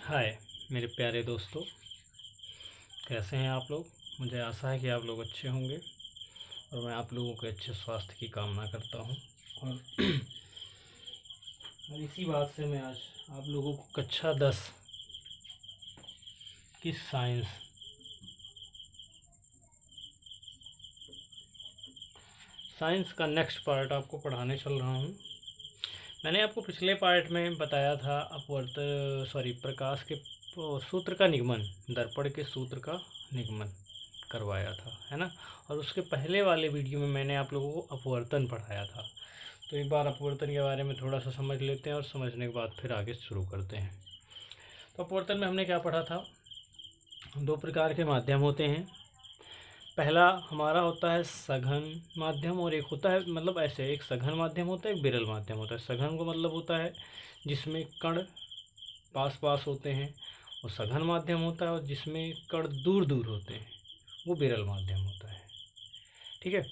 हाय मेरे प्यारे दोस्तों, कैसे हैं आप लोग। मुझे आशा है कि आप लोग अच्छे होंगे और मैं आप लोगों के अच्छे स्वास्थ्य की कामना करता हूं। और और इसी बात से मैं आज आप लोगों को कक्षा 10 की साइंस का नेक्स्ट पार्ट आपको पढ़ाने चल रहा हूं। मैंने आपको पिछले पार्ट में बताया था प्रकाश के सूत्र का निगमन, दर्पण के सूत्र का निगमन करवाया था, है ना। और उसके पहले वाले वीडियो में मैंने आप लोगों को अपवर्तन पढ़ाया था। तो एक बार अपवर्तन के बारे में थोड़ा सा समझ लेते हैं और समझने के बाद फिर आगे शुरू करते हैं। तो अपवर्तन में हमने क्या पढ़ा था, दो प्रकार के माध्यम होते हैं। पहला हमारा होता है सघन माध्यम और एक होता है, मतलब ऐसे, एक सघन माध्यम होता है, एक विरल माध्यम होता है। सघन को मतलब होता है जिसमें कण पास पास होते हैं, और सघन माध्यम होता है और जिसमें कण दूर दूर होते हैं, वो विरल माध्यम होता है। ठीक है।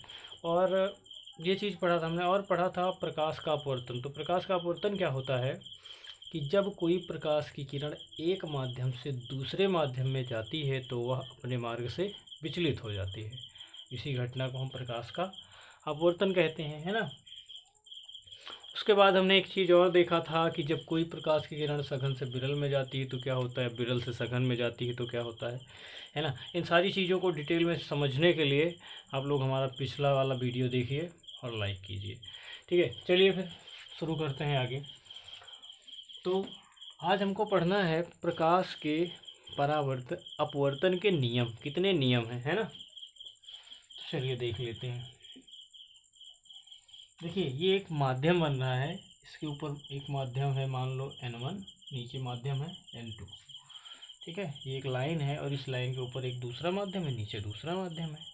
और ये चीज़ पढ़ा था हमने। और पढ़ा था प्रकाश का अपवर्तन। तो प्रकाश का अपवर्तन क्या होता है कि जब कोई प्रकाश की किरण एक माध्यम से दूसरे माध्यम में जाती है तो वह अपने मार्ग से विचलित हो जाती है। इसी घटना को हम प्रकाश का अपवर्तन कहते हैं, है ना। उसके बाद हमने एक चीज़ और देखा था कि जब कोई प्रकाश की किरण सघन से विरल में जाती है तो क्या होता है, विरल से सघन में जाती है तो क्या होता है ना। इन सारी चीज़ों को डिटेल में समझने के लिए आप लोग हमारा पिछला वाला वीडियो देखिए और लाइक कीजिए। ठीक है, चलिए फिर शुरू करते हैं आगे। तो आज हमको पढ़ना है प्रकाश के अपवर्तन के नियम। कितने नियम हैं, है ना। तो चलिए देख लेते हैं। देखिए, ये एक माध्यम बन रहा है, इसके ऊपर एक माध्यम है, मान लो N1, नीचे माध्यम है N2। ठीक है, ये एक लाइन है और इस लाइन के ऊपर एक दूसरा माध्यम है, नीचे दूसरा माध्यम है।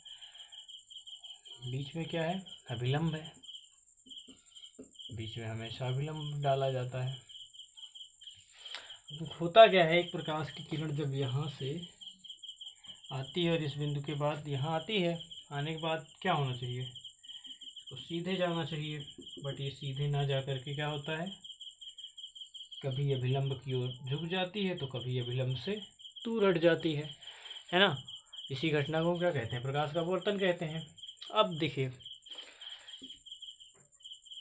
बीच में क्या है, अभिलंब है। बीच में हमेशा अभिलंब डाला जाता है। होता क्या है, एक प्रकाश की किरण जब यहाँ से आती है और इस बिंदु के बाद यहाँ आती है, आने के बाद क्या होना चाहिए, तो सीधे जाना चाहिए। बट ये सीधे ना जा करके क्या होता है, कभी अभिलंब की ओर झुक जाती है तो कभी अभिलंब से दूर हट जाती है ना। इसी घटना को क्या कहते हैं, प्रकाश का अपवर्तन कहते हैं। अब देखिए,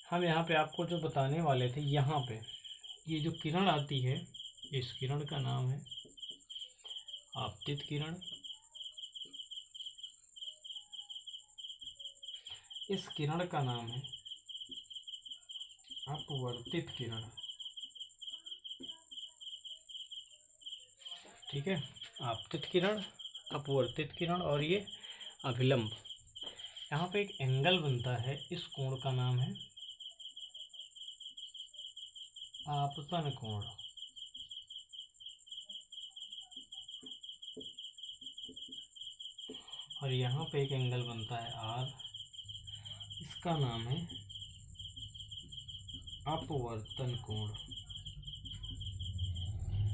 हम यहाँ पे आपको जो बताने वाले थे, यहाँ पे ये जो किरण आती है, इस किरण का नाम है आपतित किरण। इस किरण का नाम है अपवर्तित किरण। ठीक है, आपतित किरण, अपवर्तित किरण और ये अभिलंब। यहाँ पे एक एंगल बनता है, इस कोण का नाम है आपतन कोण। और यहाँ पे एक एंगल बनता है R, इसका नाम है अपवर्तन कोण।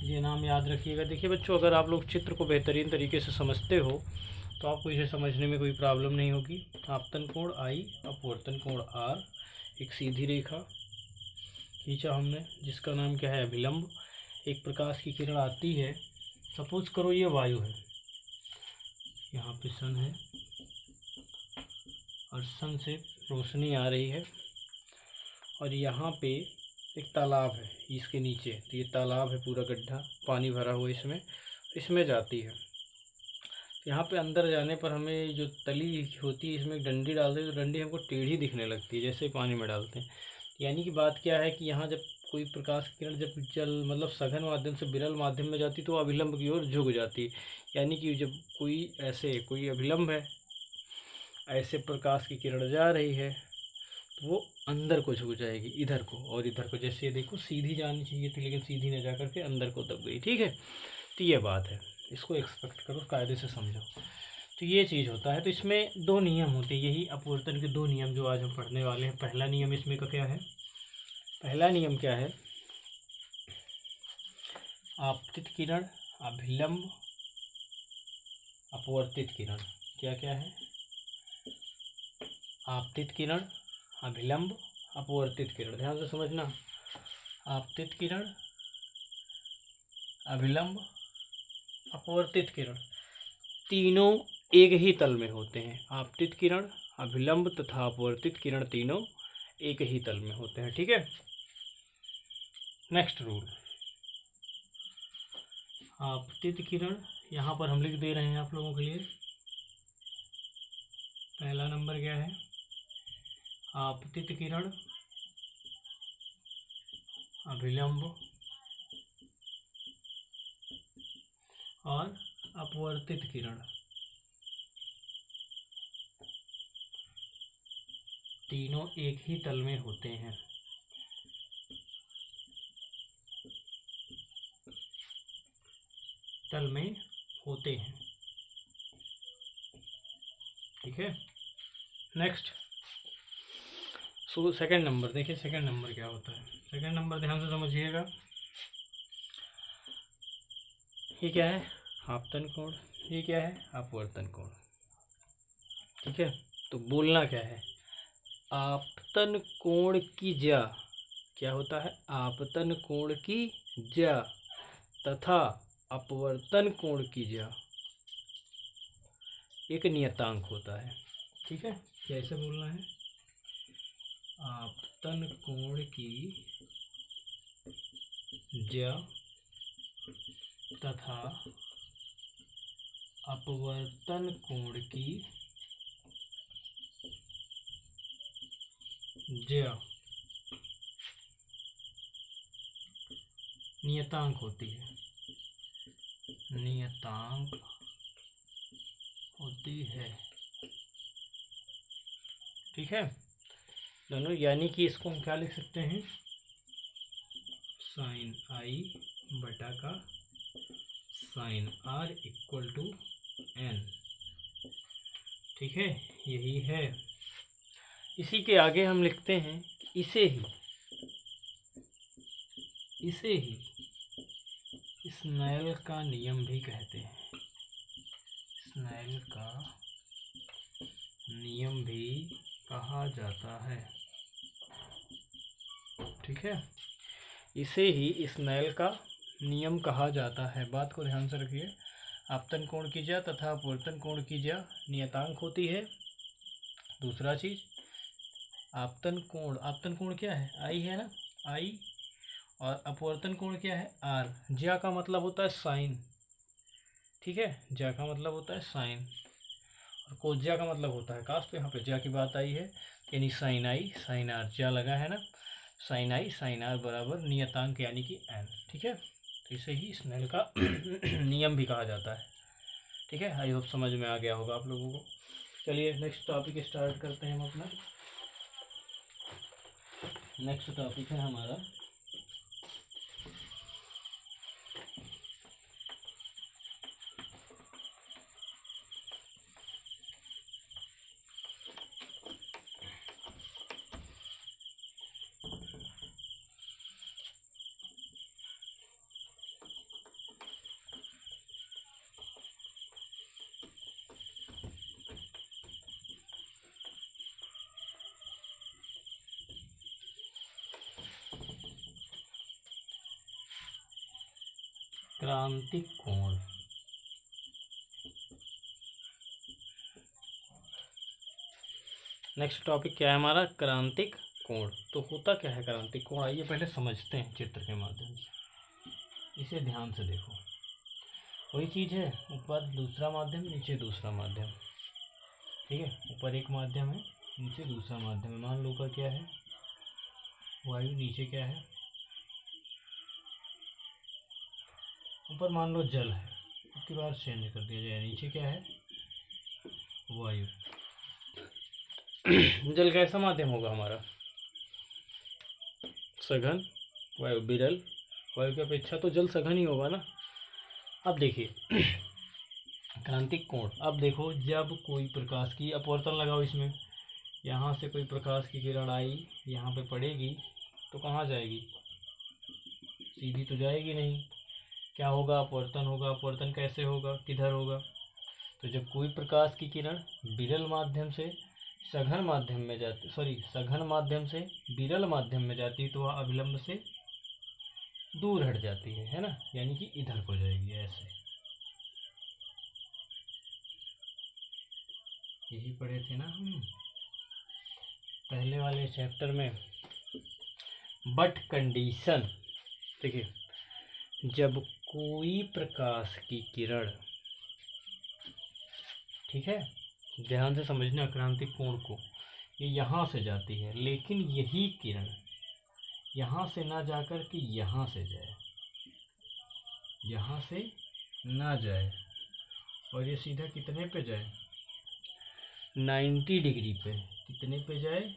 ये नाम याद रखिएगा। देखिए बच्चों, अगर आप लोग चित्र को बेहतरीन तरीके से समझते हो तो आपको इसे समझने में कोई प्रॉब्लम नहीं होगी। आपतन कोण I, अपवर्तन कोण R, एक सीधी रेखा खींचा हमने जिसका नाम क्या है, अभिलंब। एक प्रकाश की किरण आती है, सपोज करो ये वायु है, यहाँ पे सन है और सन से रोशनी आ रही है, और यहाँ पे एक तालाब है इसके नीचे। तो ये तालाब है, पूरा गड्ढा पानी भरा हुआ इसमें जाती है। यहाँ पे अंदर जाने पर हमें जो तली होती है, इसमें डंडी डालते हैं तो डंडी हमको टेढ़ी दिखने लगती है जैसे पानी में डालते हैं। यानी कि बात क्या है कि यहाँ जब कोई प्रकाश की किरण जब मतलब सघन माध्यम से विरल माध्यम में जाती तो अभिलंब की ओर झुक जाती है। यानी कि जब कोई अभिलंब है, ऐसे प्रकाश की किरण जा रही है तो वो अंदर को झुक जाएगी, इधर को और इधर को। जैसे देखो, सीधी जानी चाहिए थी लेकिन सीधी न जा करके अंदर को दब गई। ठीक है, तो ये बात है, इसको एक्सपेक्ट करो, कायदे से समझो। तो ये चीज़ होता है। तो इसमें दो नियम होते हैं, यही अपवर्तन के दो नियम जो आज हम पढ़ने वाले हैं। पहला नियम इसमें का क्या है, पहला नियम क्या है, आपतित किरण, अभिलंब, अपवर्तित किरण। क्या क्या है, आपतित किरण, अभिलंब, अपवर्तित किरण। ध्यान से समझना, आपतित किरण, अभिलंब, अपवर्तित किरण, तीनों एक ही तल में होते हैं। आपतित किरण, अभिलंब तथा अपवर्तित किरण तीनों एक ही तल में होते हैं। ठीक है। नेक्स्ट रूल, आपतित किरण यहाँ पर हम लिख दे रहे हैं आप लोगों के लिए। पहला नंबर क्या है? आपतित किरण, अभिलंब और अपवर्तित किरण तीनों एक ही तल में होते हैं। तल में होते हैं। ठीक है। नेक्स्ट सेकंड नंबर देखिए, सेकंड नंबर क्या होता है। सेकंड नंबर ध्यान से समझिएगा। ये क्या है? आपतन कोण। ये क्या है? अपवर्तन कोण। ठीक है। तो बोलना क्या है? आपतन कोण की ज्या, क्या होता है? आपतन कोण की ज्या तथा अपवर्तन कोण की ज्या एक नियतांक होता है। ठीक है। कैसे बोलना है? आपतन कोण की ज्या तथा अपवर्तन कोण की ज्या नियतांक होती है। नियतांक होती है। ठीक है दोनों, यानी कि इसको हम क्या लिख सकते हैं? साइन आई बटा का sine r equal to n. ठीक है, यही है। इसी के आगे हम लिखते हैं इसे ही स्नेल का नियम भी कहते हैं। स्नेल का नियम भी कहा जाता है। ठीक है, इसे ही स्नेल का नियम कहा जाता है। बात को ध्यान से रखिए। आपतन कोण की ज्या तथा अपवर्तन कोण की ज्या नियतांक होती है। दूसरा चीज, आपतन कोण क्या है? आई है ना, आई। और अपवर्तन कोण क्या है? आर। ज्या का मतलब होता है साइन। ठीक है, ज्या का मतलब होता है साइन और कोज्या का मतलब होता है काश। तो यहाँ पे ज्या की बात आई है, यानी साइन आई साइन आर, ज्या लगा है ना, साइन आई साइन आर बराबर नियतांक यानी कि एन। ठीक है, तो इसे ही स्नेल का नियम भी कहा जाता है। ठीक है, आई होप समझ में आ गया होगा आप लोगों को। चलिए नेक्स्ट टॉपिक स्टार्ट करते हैं हम अपना। नेक्स्ट टॉपिक है हमारा क्रांतिक कोण। नेक्स्ट टॉपिक क्या है हमारा? क्रांतिक कोण। तो होता क्या है क्रांतिक कोण? आइए पहले समझते हैं चित्र के माध्यम से। इसे ध्यान से देखो। वही चीज़ है, ऊपर दूसरा माध्यम, नीचे दूसरा माध्यम। ठीक है, ऊपर एक माध्यम है, नीचे दूसरा माध्यम है। मान लो ऊपर क्या है? वायु। नीचे क्या है? ऊपर मान लो जल है, उसके बाद चेंज कर दिया जाए। नीचे क्या है? वायु। जल कैसा माध्यम होगा हमारा? सघन। वायु विरल। वायु की अपेक्षा तो जल सघन ही होगा ना। अब देखिए क्रांतिक कोण। अब देखो, जब कोई प्रकाश की अपवर्तन लगाओ इसमें, यहाँ से कोई प्रकाश की किरण आई, यहाँ पे पड़ेगी तो कहाँ जाएगी? सीधी तो जाएगी नहीं। क्या होगा? अपवर्तन होगा। अपवर्तन कैसे होगा? किधर होगा? तो जब कोई प्रकाश की किरण विरल माध्यम से सघन माध्यम में जाती, सघन माध्यम से विरल माध्यम में जाती है तो वह अभिलंब से दूर हट जाती है ना, यानी कि इधर को जाएगी ऐसे। यही पढ़े थे ना हम पहले वाले चैप्टर में। बट कंडीशन, देखिए, जब कोई प्रकाश की किरण, ठीक है, ध्यान से समझना क्रांतिक कोण को, ये यहाँ से जाती है, लेकिन यही किरण यहाँ से ना जाकर के यहाँ से जाए, यहाँ से ना जाए, और ये सीधा कितने पे जाए, 90 डिग्री पे। कितने पे जाए,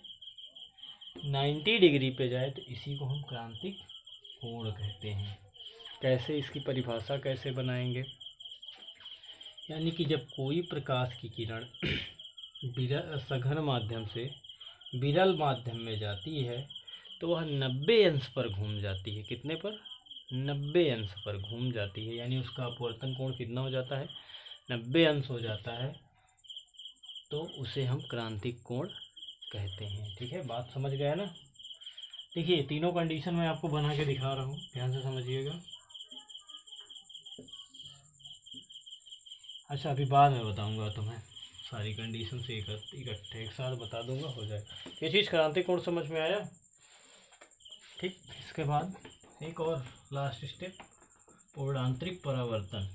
90 डिग्री पे जाए, तो इसी को हम क्रांतिक कोण कहते हैं। कैसे, इसकी परिभाषा कैसे बनाएंगे, यानी कि जब कोई प्रकाश की किरण सघन माध्यम से विरल माध्यम में जाती है, तो वह 90 अंश पर घूम जाती है। कितने पर, 90 अंश पर घूम जाती है, यानी उसका अपवर्तन कोण कितना हो जाता है, 90 अंश हो जाता है, तो उसे हम क्रांतिक कोण कहते हैं। ठीक है, बात समझ गया ना। देखिए, तीनों कंडीशन मैं आपको बना के दिखा रहा हूँ, ध्यान से समझिएगा। अच्छा, अभी बाद में बताऊंगा तुम्हें, सारी कंडीशन से इकट्ठे एक साथ बता दूंगा, हो जाए। ये चीज़ क्रांतिक कोण समझ में आया। ठीक, इसके बाद एक और लास्ट स्टेप, पूर्णांतरिक परावर्तन।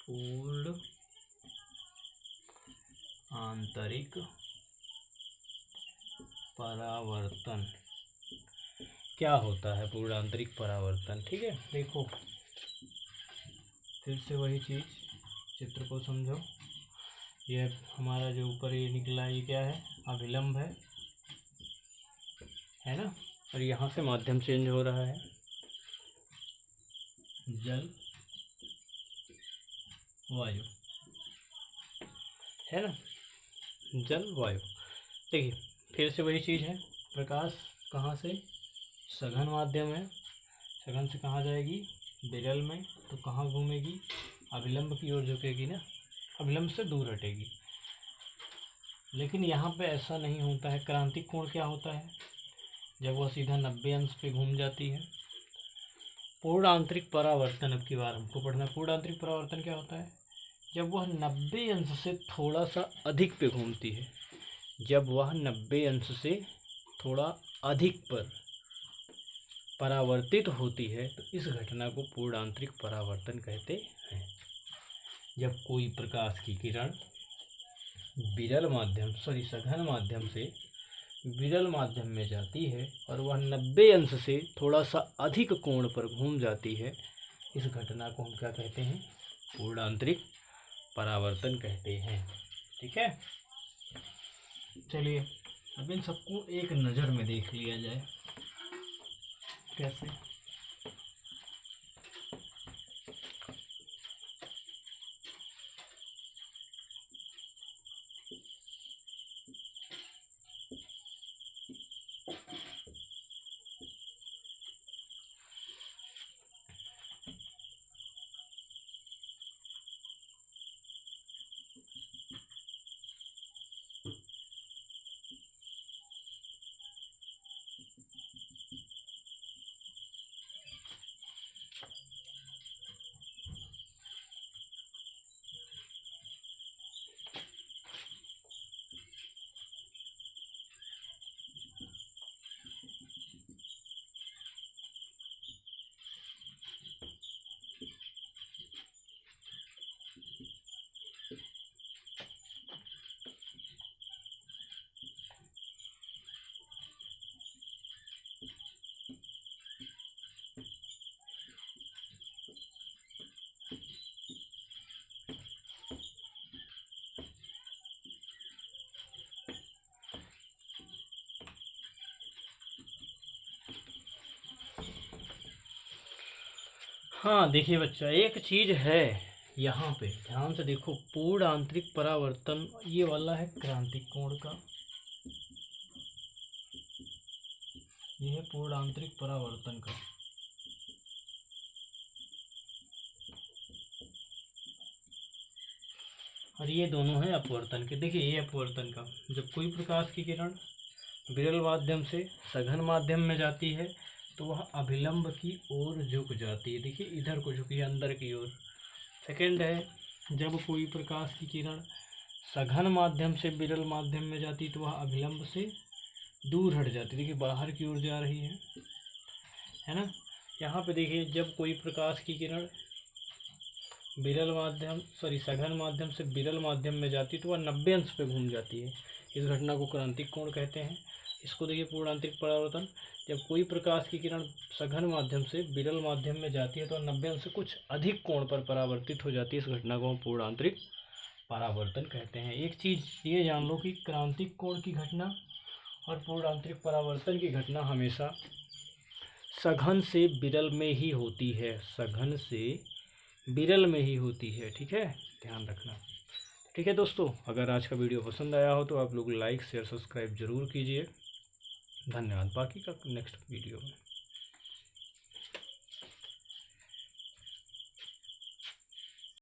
पूर्ण आंतरिक परावर्तन क्या होता है, पूर्ण आंतरिक परावर्तन। ठीक है, देखो फिर से वही चीज़, चित्र को समझो। ये हमारा जो ऊपर ये निकला, ये क्या है, अभिलंब है ना, और यहाँ से माध्यम चेंज हो रहा है, जल वायु, है ना, जल वायु। देखिए, फिर से वही चीज़ है, प्रकाश कहाँ से, सघन माध्यम है, सघन से कहाँ जाएगी, विरल में, तो कहाँ घूमेगी, अभिलंब की ओर झुकेगी ना, अभिलंब से दूर हटेगी। लेकिन यहाँ पे ऐसा नहीं होता है। क्रांतिक कोण क्या होता है, जब वह सीधा 90 अंश पे घूम जाती है। पूर्ण आंतरिक परावर्तन, अब की बार हमको पढ़ना, पूर्ण आंतरिक परावर्तन क्या होता है, जब वह 90 अंश से थोड़ा सा अधिक पे घूमती है, जब वह 90 अंश से थोड़ा अधिक पर परावर्तित होती है, तो इस घटना को पूर्ण आंतरिक परावर्तन कहते हैं। जब कोई प्रकाश की किरण सघन माध्यम से विरल माध्यम में जाती है और वह 90 अंश से थोड़ा सा अधिक कोण पर घूम जाती है, इस घटना को हम क्या कहते हैं, पूर्ण आंतरिक परावर्तन कहते हैं। ठीक है, चलिए अब इन सबको एक नज़र में देख लिया जाए। कैसे, हाँ देखिए बच्चा, एक चीज़ है यहाँ पे, ध्यान से देखो, पूर्ण आंतरिक परावर्तन ये वाला है क्रांतिक कोण का, ये है पूर्ण आंतरिक परावर्तन का। और ये दोनों है अपवर्तन के। देखिए, ये अपवर्तन का, जब कोई प्रकाश की किरण विरल माध्यम से सघन माध्यम में जाती है तो वह अभिलंब की ओर झुक जाती है। देखिए इधर को झुकी है, अंदर की ओर। सेकंड है, जब कोई प्रकाश की किरण सघन माध्यम से विरल माध्यम में जाती तो वह अभिलंब से दूर हट जाती। देखिए बाहर की ओर जा रही है ना। यहाँ पे देखिए जब कोई प्रकाश की किरण सघन माध्यम से विरल माध्यम में जाती तो वह 90 अंश पे घूम जाती है। इस घटना को क्रांतिक कोण कहते हैं। इसको देखिए पूर्णांतरिक परावर्तन। जब कोई प्रकाश की किरण सघन माध्यम से विरल माध्यम में जाती है तो 90 अंश से कुछ अधिक कोण पर परावर्तित हो जाती है। इस घटना को हम पूर्णांतरिक परावर्तन कहते हैं। एक चीज़ ये जान लो कि क्रांतिक कोण की घटना और पूर्णांतरिक परावर्तन की घटना हमेशा सघन से विरल में ही होती है। सघन से विरल में ही होती है, ठीक है, ध्यान रखना। ठीक है दोस्तों, अगर आज का वीडियो पसंद आया हो तो आप लोग लाइक शेयर सब्सक्राइब जरूर कीजिए। धन्यवाद। बाकी का नेक्स्ट वीडियो में।